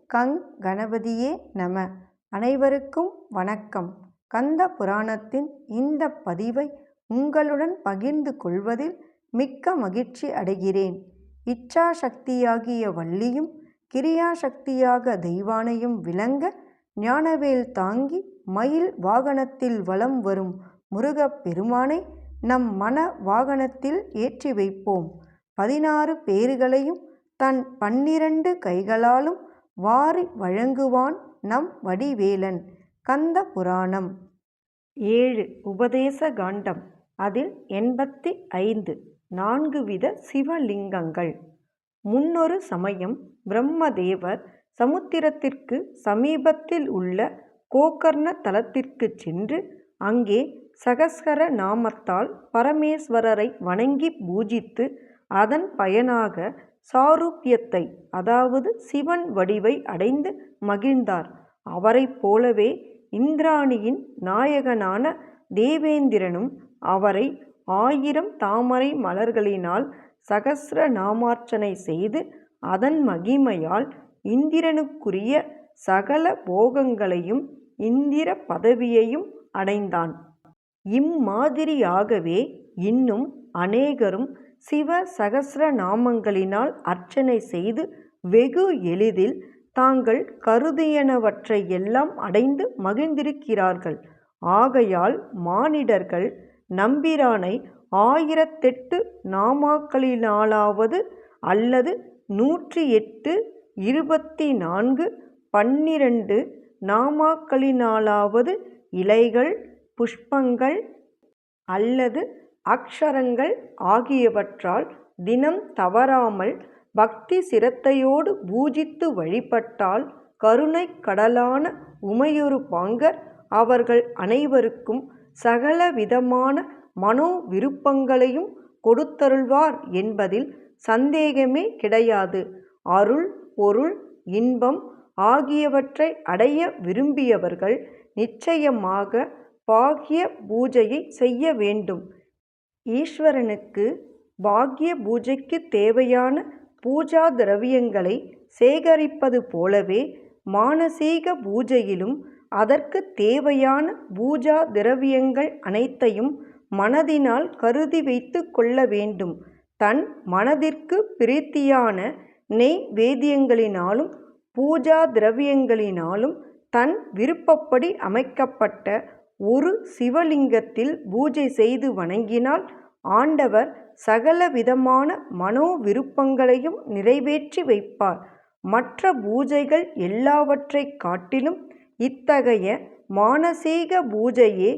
கங் கணபதியே நம. அனைவருக்கும் வணக்கம். கந்த புராணத்தின் இந்த பதிவை உங்களுடன் பகிர்ந்து கொள்வதில் மிக்க மகிழ்ச்சி அடைகிறேன். இச்சாசக்தியாகிய வள்ளியும் கிரியாசக்தியாக தெய்வானையும் விளங்க ஞானவேல் தாங்கி மயில் வாகனத்தில் வலம் வரும் முருகப் பெருமானை நம் மன வாகனத்தில் ஏற்றி வைப்போம். 16 பேறுகளையும் தன் 12 கைகளாலும் வாரி வழங்குவான் நம் வடிவேலன். கந்த புராணம் 7 உபதேச காண்டம். அதில் 85 4 வித சிவலிங்கங்கள். முன்னொரு சமயம் பிரம்மதேவர் சமுத்திரத்திற்கு சமீபத்தில் உள்ள கோகர்ண தலத்திற்கு சென்று அங்கே சகஸ்கர நாமத்தால் பரமேஸ்வரரை வணங்கி பூஜித்து அதன் பயனாக சாரூப்யத்தை அதாவது சிவன் வடிவை அடைந்து மகிழ்ந்தார். அவரைப் போலவே இந்திராணியின் நாயகனான தேவேந்திரனும் அவரை 1000 தாமரை மலர்களினால் சகஸ்ர நாமார்ச்சனை செய்து அதன் மகிமையால் இந்திரனுக்குரிய சகல போகங்களையும் இந்திர பதவியையும் அடைந்தான். இம்மாதிரியாகவே இன்னும் அநேகரும் சிவ சகஸ்ர நாமங்களினால் அர்ச்சனை செய்து வெகு எளிதில் தாங்கள் கருதியனவற்றை எல்லாம் அடைந்து மகிழ்ந்திருக்கிறார்கள். ஆகையால் மானிடர்கள் நம்பிரானை 1008 நாமாக்களினாலாவது அல்லது 108, 24, 12 நாமாக்களினாலாவது இலைகள், புஷ்பங்கள் அல்லது அக்ஷரங்கள் ஆகியவற்றால் தினம் தவறாமல் பக்தி சிரத்தையோடு பூஜித்து வழிபட்டால் கருணை கடலான உமையொரு பாங்கர் அவர்கள் அனைவருக்கும் சகல விதமான மனோ விருப்பங்களையும் கொடுத்தருள்வார் என்பதில் சந்தேகமே கிடையாது. அருள், பொருள், இன்பம் ஆகியவற்றை அடைய விரும்பியவர்கள் நிச்சயமாக பாக்ய பூஜையை செய்ய வேண்டும். ஈஸ்வரனுக்கு பாக்ய பூஜைக்கு தேவையான பூஜா திரவியங்களை சேகரிப்பது போலவே மானசீக பூஜையிலும் அதற்கு தேவையான பூஜா திரவியங்கள் அனைத்தையும் மனதினால் கருதி வைத்து கொள்ள வேண்டும். தன் மனதிற்கு பிரீத்தியான நெய்வேத்தியங்களினாலும் பூஜா திரவியங்களினாலும் தன் விருப்பப்படி அமைக்கப்பட்ட ஒரு சிவலிங்கத்தில் பூஜை செய்து வணங்கினால் ஆண்டவர் சகல விதமான மனோ விருப்பங்களையும் நிறைவேற்றி வைப்பார். மற்ற பூஜைகள் எல்லாவற்றை காட்டிலும் இத்தகைய மானசீக பூஜையே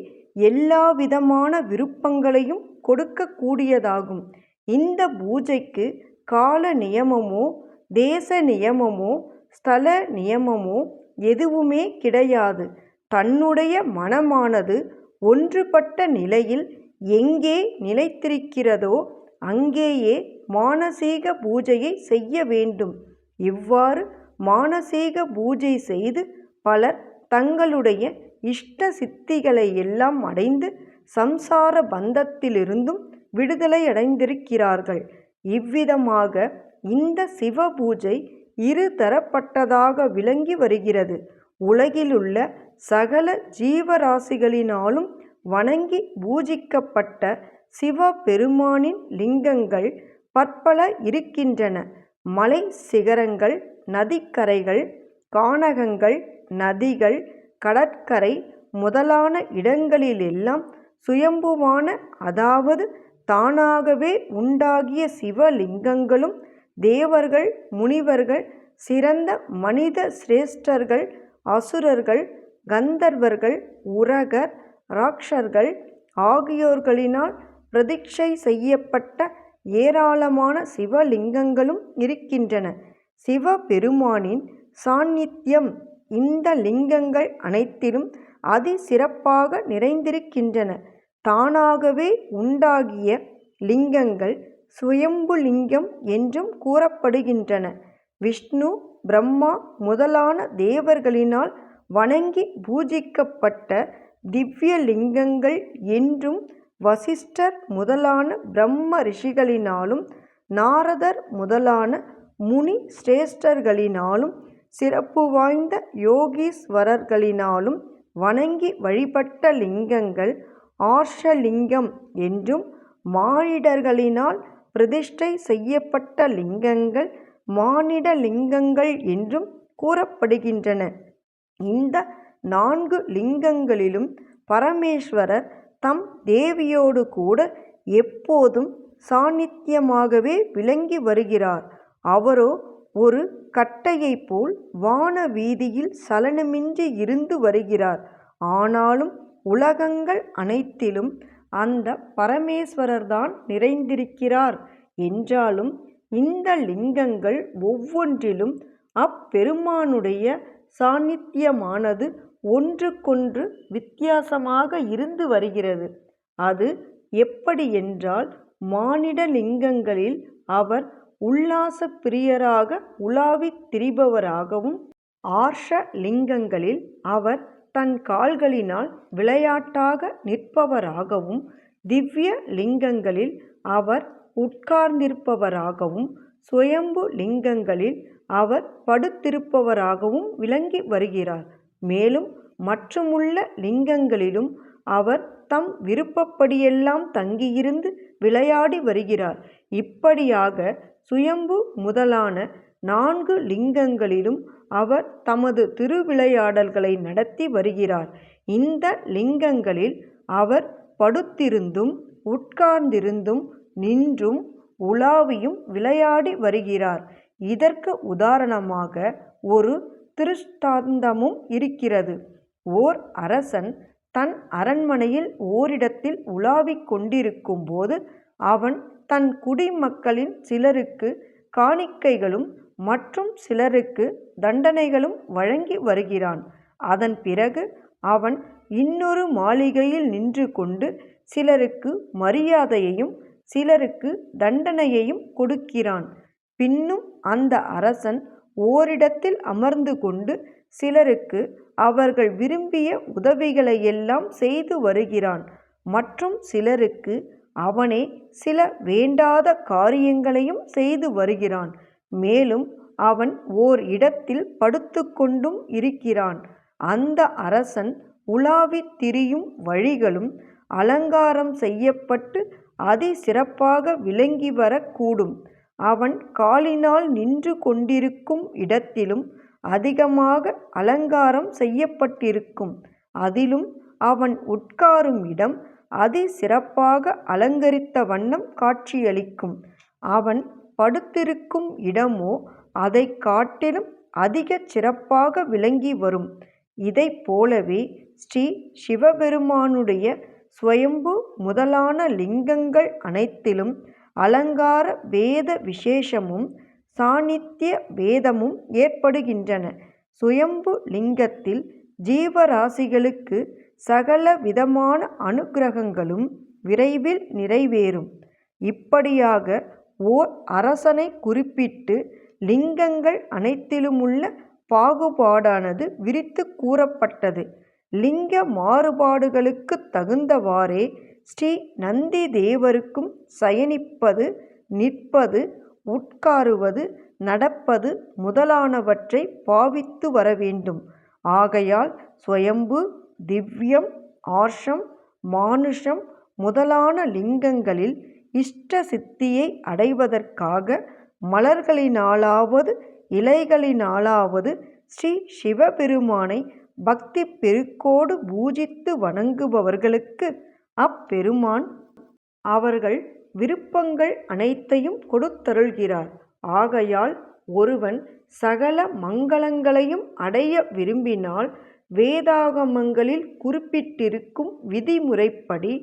எல்லாவிதமான விருப்பங்களையும் கொடுக்கக்கூடியதாகும். இந்த பூஜைக்கு கால நியமமோ தேச நியமமோ ஸ்தல நியமமோ எதுவுமே கிடையாது. தன்னுடைய மனமானது ஒன்றுபட்ட நிலையில் எங்கே நிலைத்திருக்கிறதோ அங்கேயே மானசீக பூஜையை செய்ய வேண்டும். இவ்வாறு மானசீக பூஜை செய்து பலர் தங்களுடைய இஷ்ட சித்திகளை எல்லாம் அடைந்து சம்சார பந்தத்திலிருந்தும் விடுதலை அடைந்திருக்கிறார்கள். இவ்விதமாக இந்த சிவ பூஜை இருதரப்பட்டதாக விளங்கி வருகிறது. உலகிலுள்ள சகல ஜீவராசிகளினாலும் வணங்கி பூஜிக்கப்பட்ட சிவபெருமானின் லிங்கங்கள் பற்பல இருக்கின்றன. மலை சிகரங்கள், நதிக்கரைகள், கானகங்கள், நதிகள், கடற்கரை முதலான இடங்களிலெல்லாம் சுயம்புவான அதாவது தானாகவே உண்டாகிய சிவலிங்கங்களும் தேவர்கள், முனிவர்கள், சிறந்த மனித சிரேஷ்டர்கள், அசுரர்கள், கந்தர்வர்கள், உரகர், ராட்சர்கள் ஆகியோர்களினால் பிரதிஷ்டை செய்யப்பட்ட ஏராளமான சிவலிங்கங்களும் இருக்கின்றன. சிவபெருமானின் சாநித்தியம் இந்த லிங்கங்கள் அனைத்திலும் அதிசிறப்பாக நிறைந்திருக்கின்றன. தானாகவே உண்டாகிய லிங்கங்கள் சுயம்புலிங்கம் என்றும் கூறப்படுகின்றன. விஷ்ணு, பிரம்மா முதலான தேவர்களினால் வணங்கி பூஜிக்கப்பட்ட திவ்யலிங்கங்கள் என்றும் வசிஷ்டர் முதலான பிரம்ம ரிஷிகளினாலும் நாரதர் முதலான முனி சிரேஷ்டர்களினாலும் சிறப்பு வாய்ந்த யோகீஸ்வரர்களினாலும் வணங்கி வழிபட்ட லிங்கங்கள் ஆர்ஷலிங்கம் என்றும், மானிடர்களினால் பிரதிஷ்டை செய்யப்பட்ட லிங்கங்கள் மானிட லிங்கங்கள் என்றும் கூறப்படுகின்றன. இந்த 4 லிங்கங்களிலும் பரமேஸ்வரர் தம் தேவியோடு கூட எப்போதும் சாநித்தியமாகவே விளங்கி வருகிறார். அவரோ ஒரு கட்டையைப் போல் வான வீதியில் சலனமின்றி இருந்து வருகிறார். ஆனாலும் உலகங்கள் அனைத்திலும் அந்த பரமேஸ்வரர்தான் நிறைந்திருக்கிறார் என்றாலும், இந்த லிங்கங்கள் ஒவ்வொன்றிலும் அப்பெருமானுடைய சாநித்தியமானது ஒன்றுக்கொன்று வித்தியாசமாக இருந்து வருகிறது. அது எப்படி என்றால், மானிட லிங்கங்களில் அவர் உல்லாச பிரியராக உலாவித் திரிபவராகவும், ஆர்ஷ லிங்கங்களில் அவர் தன் கால்களினால் விளையாட்டாக நிற்பவராகவும், திவ்ய லிங்கங்களில் அவர் உட்கார்ந்திருப்பவராகவும், சுயம்பு லிங்கங்களில் அவர் படுத்திருப்பவராகவும் விளங்கி வருகிறார். மேலும் மற்றுமுள்ள லிங்கங்களிலும் அவர் தம் விருப்பப்படியெல்லாம் தங்கியிருந்து விளையாடி வருகிறார். இப்படியாக சுயம்பு முதலான 4 லிங்கங்களிலும் அவர் தமது திருவிளையாடல்களை நடத்தி வருகிறார். இந்த லிங்கங்களில் அவர் படுத்திருந்தும் உட்கார்ந்திருந்தும் நின்றும் உலாவியும் விளையாடி வருகிறார். இதற்கு உதாரணமாக ஒரு திருஷ்டாந்தமும் இருக்கிறது. ஓர் அரசன் தன் அரண்மனையில் ஓரிடத்தில் உலாவிக் கொண்டிருக்கும் போது அவன் தன் குடிமக்களின் சிலருக்கு காணிக்கைகளும் மற்றும் சிலருக்கு தண்டனைகளும் வழங்கி வருகிறான். அதன் பிறகு அவன் இன்னொரு மாளிகையில் நின்று கொண்டு சிலருக்கு மரியாதையையும் சிலருக்கு தண்டனையையும் கொடுக்கிறான். பின்னும் அந்த அரசன் ஓரிடத்தில் அமர்ந்து கொண்டு சிலருக்கு அவர்கள் விரும்பிய உதவிகளையெல்லாம் செய்து வருகிறான். மற்றும் சிலருக்கு அவனே சில வேண்டாத காரியங்களையும் செய்து வருகிறான். மேலும் அவன் ஓர் இடத்தில் படுத்துக்கொண்டும் இருக்கிறான். அந்த அரசன் உலாவித் திரியும் வழிகளும் அலங்காரம் செய்யப்பட்டு அதிசிறப்பாக விளங்கி வரக்கூடும். அவன் காலினால் நின்று கொண்டிருக்கும் இடத்திலும் அதிகமாக அலங்காரம் செய்யப்பட்டிருக்கும். அதிலும் அவன் உட்காரும் இடம் அதிசிறப்பாக அலங்கரித்த வண்ணம் காட்சியளிக்கும். அவன் படுத்திருக்கும் இடமோ அதைக் காட்டிலும் அதிகச் சிறப்பாக விளங்கி வரும். இதைப் போலவே ஸ்ரீ சிவபெருமானுடைய ஸ்வயம்பு முதலான லிங்கங்கள் அனைத்திலும் அலங்கார பேத விசேஷமும் சாநித்திய பேதமும் ஏற்படுகின்றன. சுயம்பு லிங்கத்தில் ஜீவராசிகளுக்கு சகல விதமான அனுக்கிரகங்களும் விரைவில் நிறைவேறும். இப்படியாக ஓர் அரசனை குறிப்பிட்டு லிங்கங்கள் அனைத்திலுமுள்ள பாகுபாடானது விரித்து கூறப்பட்டது. லிங்க மாறுபாடுகளுக்கு தகுந்தவாறே ஸ்ரீ நந்தி தேவருக்கும் சயனிப்பது, நிற்பது, உட்காருவது, நடப்பது முதலானவற்றை பாவித்து வரவேண்டும். ஆகையால் ஸ்வயம்பு, திவ்யம், ஆர்ஷம், மானுஷம் முதலான லிங்கங்களில் இஷ்ட சித்தியை அடைவதற்காக மலர்களினாலாவது இலைகளினாலாவது ஸ்ரீ சிவபெருமானை பக்தி பெருக்கோடு பூஜித்து வணங்குபவர்களுக்கு அப்பெருமான் அவர்கள் விருப்பங்கள் அனைத்தையும் கொடுத்தருள்கிறார். ஆகையால் ஒருவன் சகல மங்களங்களையும் அடைய விரும்பினால் வேதாகமங்களில் குறிப்பிட்டிருக்கும் விதிமுறைப்படி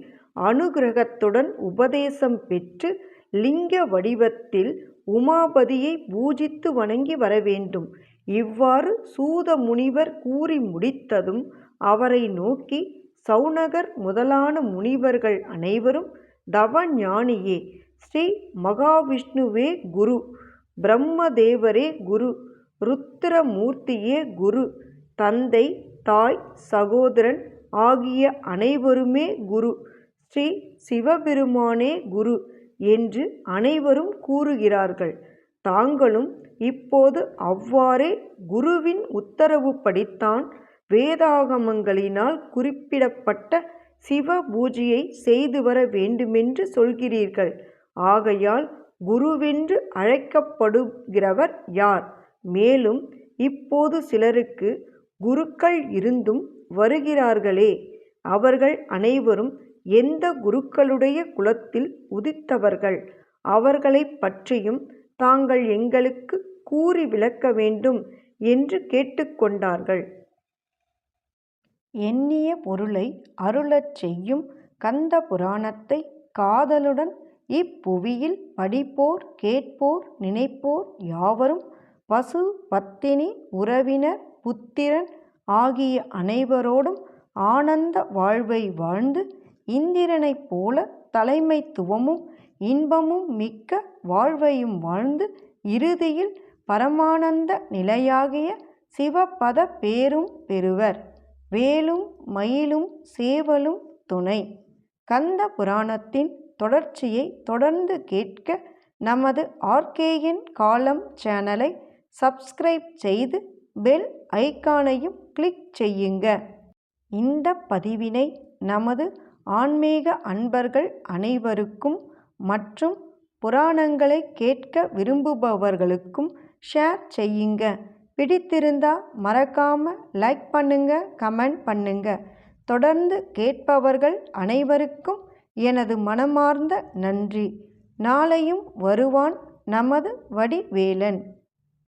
அனுக்கிரகத்துடன் உபதேசம் பெற்று லிங்க வடிவத்தில் உமாபதியை பூஜித்து வணங்கி வரவேண்டும். இவ்வாறு சூத முனிவர் கூறி முடித்ததும் அவரை நோக்கி, சௌனகர் முதலான முனிவர்கள் அனைவரும் தவஞானியே, ஸ்ரீ மகாவிஷ்ணுவே குரு, பிரம்மதேவரே குரு, ருத்திரமூர்த்தியே குரு, தந்தை, தாய், சகோதரன் ஆகிய அனைவருமே குரு, ஸ்ரீ சிவபெருமானே குரு என்று அனைவரும் கூறுகிறார்கள். தாங்களும் இப்போது அவ்வாறே குருவின் உத்தரவுப்படித்தான் வேதாகமங்களினால் குறிப்பிடப்பட்ட சிவ பூஜையை செய்து வர வேண்டுமென்று சொல்கிறீர்கள். ஆகையால் குருவென்று அழைக்கப்படுகிறவர் யார்? மேலும் இப்போது சிலருக்கு குருக்கள் இருந்தும் வருகிறார்களே, அவர்கள் அனைவரும் எந்த குருக்களுடைய குலத்தில் உதித்தவர்கள்? அவர்களைப் பற்றியும் தாங்கள் எங்களுக்கு கூறி விளக்க வேண்டும் என்று கேட்டுக்கொண்டார்கள். எண்ணிய பொருளை அருளச் செய்யும் கந்த புராணத்தை காதலுடன் இப்புவியில் படிப்போர், கேட்போர், நினைப்போர் யாவரும் பசு, பத்தினி, உறவினர், புத்திரன் ஆகிய அனைவரோடும் ஆனந்த வாழ்வை வாழ்ந்து இந்திரனைப் போல தலைமைத்துவமும் இன்பமும் மிக்க வாழ்வையும் வாழ்ந்து இறுதியில் பரமானந்த நிலையாகிய சிவபத பேரும் பெறுவர். வேலும் மயிலும் சேவலும் துணை. கந்த புராணத்தின் தொடர்ச்சியை தொடர்ந்து கேட்க நமது ஆர்கேஎன் காலம் சேனலை சப்ஸ்கிரைப் செய்து பெல் ஐகானையும் கிளிக் செய்யுங்க. இந்த பதிவினை நமது ஆன்மீக அன்பர்கள் அனைவருக்கும் மற்றும் புராணங்களை கேட்க விரும்புபவர்களுக்கும் ஷேர் செய்யுங்க. பிடித்திருந்தா மறக்காம லைக் பண்ணுங்க, கமெண்ட் பண்ணுங்க. தொடர்ந்து கேட்பவர்கள் அனைவருக்கும் எனது மனமார்ந்த நன்றி. நாளையும் வருவான் நமது வடிவேலன்.